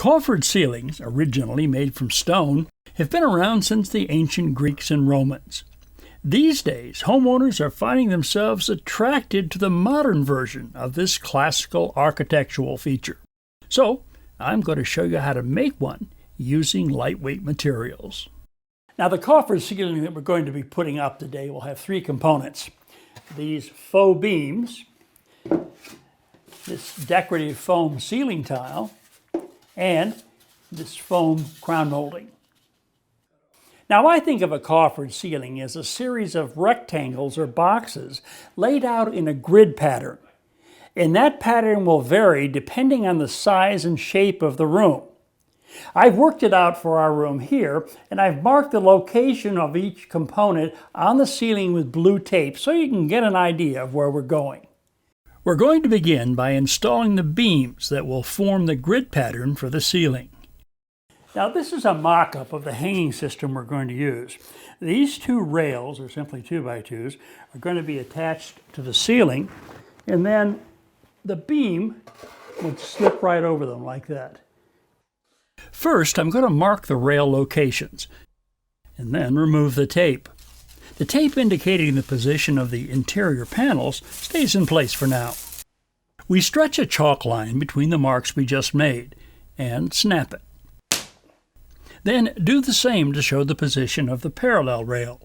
Coffered ceilings, originally made from stone, have been around since the ancient Greeks and Romans. These days, homeowners are finding themselves attracted to the modern version of this classical architectural feature. So, I'm going to show you how to make one using lightweight materials. Now, the coffered ceiling that we're going to be putting up today will have three components. These faux beams, this decorative foam ceiling tile, and this foam crown molding. Now, I think of a coffered ceiling as a series of rectangles or boxes laid out in a grid pattern. And that pattern will vary depending on the size and shape of the room. I've worked it out for our room here, and I've marked the location of each component on the ceiling with blue tape so you can get an idea of where we're going. We're going to begin by installing the beams that will form the grid pattern for the ceiling. Now, this is a mock-up of the hanging system we're going to use. These two rails, or simply 2x2s, are going to be attached to the ceiling, and then the beam would slip right over them like that. First, I'm going to mark the rail locations, and then remove the tape. The tape indicating the position of the interior panels stays in place for now. We stretch a chalk line between the marks we just made, and snap it. Then do the same to show the position of the parallel rail.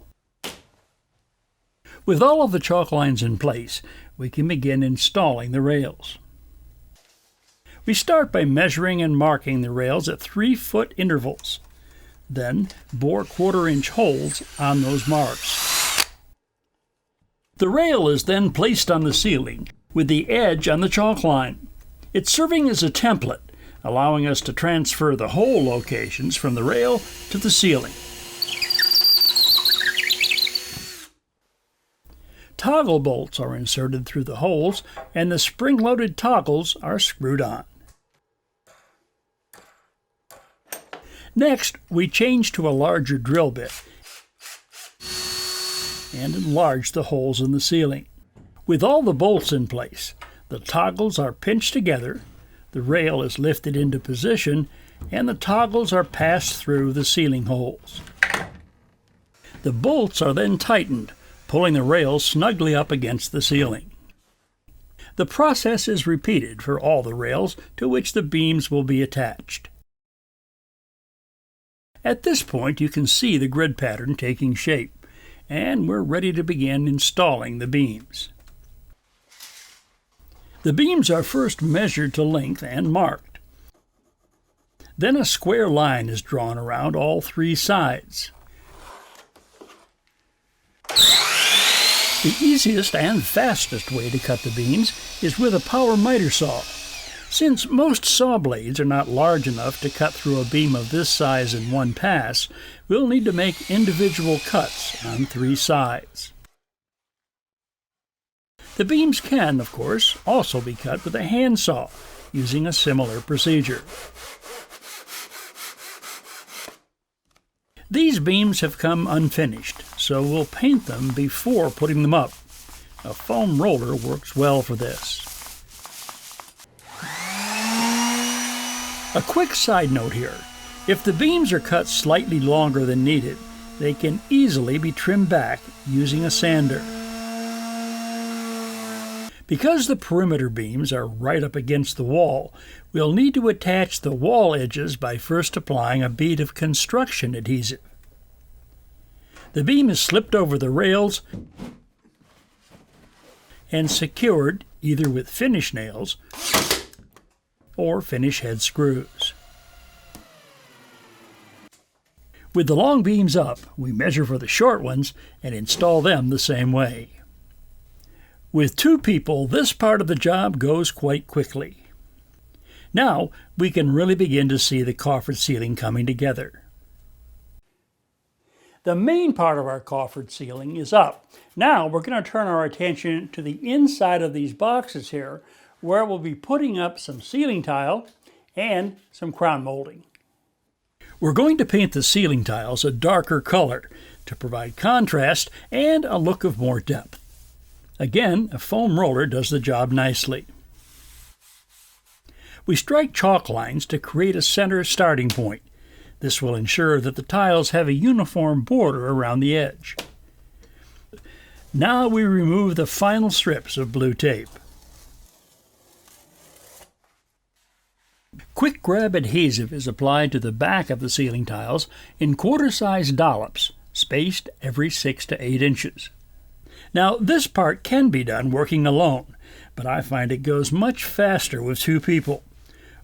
With all of the chalk lines in place, we can begin installing the rails. We start by measuring and marking the rails at 3-foot intervals. Then bore 1/4-inch holes on those marks. The rail is then placed on the ceiling with the edge on the chalk line. It's serving as a template, allowing us to transfer the hole locations from the rail to the ceiling. Toggle bolts are inserted through the holes, and the spring-loaded toggles are screwed on. Next, we change to a larger drill bit and enlarge the holes in the ceiling. With all the bolts in place, the toggles are pinched together, the rail is lifted into position, and the toggles are passed through the ceiling holes. The bolts are then tightened, pulling the rail snugly up against the ceiling. The process is repeated for all the rails to which the beams will be attached. At this point, you can see the grid pattern taking shape, and we're ready to begin installing the beams. The beams are first measured to length and marked. Then a square line is drawn around all 3 sides. The easiest and fastest way to cut the beams is with a power miter saw. Since most saw blades are not large enough to cut through a beam of this size in one pass, we'll need to make individual cuts on 3 sides. The beams can, of course, also be cut with a handsaw, using a similar procedure. These beams have come unfinished, so we'll paint them before putting them up. A foam roller works well for this. A quick side note here. If the beams are cut slightly longer than needed, they can easily be trimmed back using a sander. Because the perimeter beams are right up against the wall, we'll need to attach the wall edges by first applying a bead of construction adhesive. The beam is slipped over the rails and secured either with finish nails or finish head screws. With the long beams up, we measure for the short ones and install them the same way. With 2 people, this part of the job goes quite quickly. Now we can really begin to see the coffered ceiling coming together. The main part of our coffered ceiling is up. Now we're going to turn our attention to the inside of these boxes here, where we'll be putting up some ceiling tile and some crown molding. We're going to paint the ceiling tiles a darker color to provide contrast and a look of more depth. Again, a foam roller does the job nicely. We strike chalk lines to create a center starting point. This will ensure that the tiles have a uniform border around the edge. Now we remove the final strips of blue tape. Quick Grab adhesive is applied to the back of the ceiling tiles in quarter-sized dollops, spaced every 6 to 8 inches. Now, this part can be done working alone, but I find it goes much faster with two people,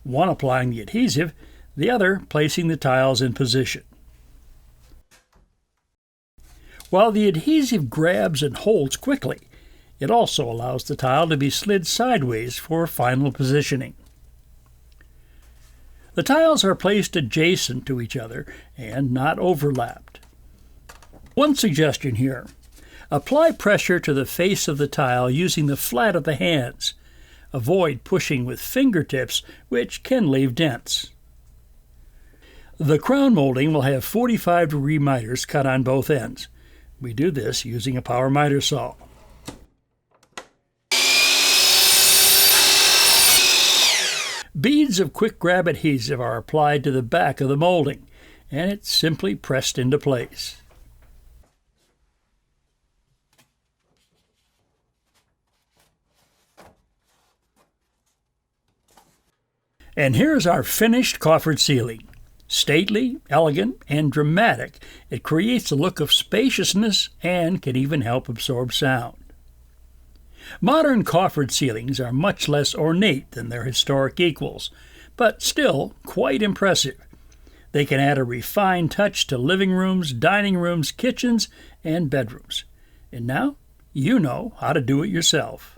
one applying the adhesive, the other placing the tiles in position. While the adhesive grabs and holds quickly, it also allows the tile to be slid sideways for final positioning. The tiles are placed adjacent to each other and not overlapped. One suggestion here: apply pressure to the face of the tile using the flat of the hands. Avoid pushing with fingertips, which can leave dents. The crown molding will have 45-degree miters cut on both ends. We do this using a power miter saw. Beads of Quick Grab adhesive are applied to the back of the molding, and it's simply pressed into place. And here's our finished coffered ceiling. Stately, elegant, and dramatic, it creates a look of spaciousness and can even help absorb sound. Modern coffered ceilings are much less ornate than their historic equals, but still quite impressive. They can add a refined touch to living rooms, dining rooms, kitchens, and bedrooms. And now you know how to do it yourself.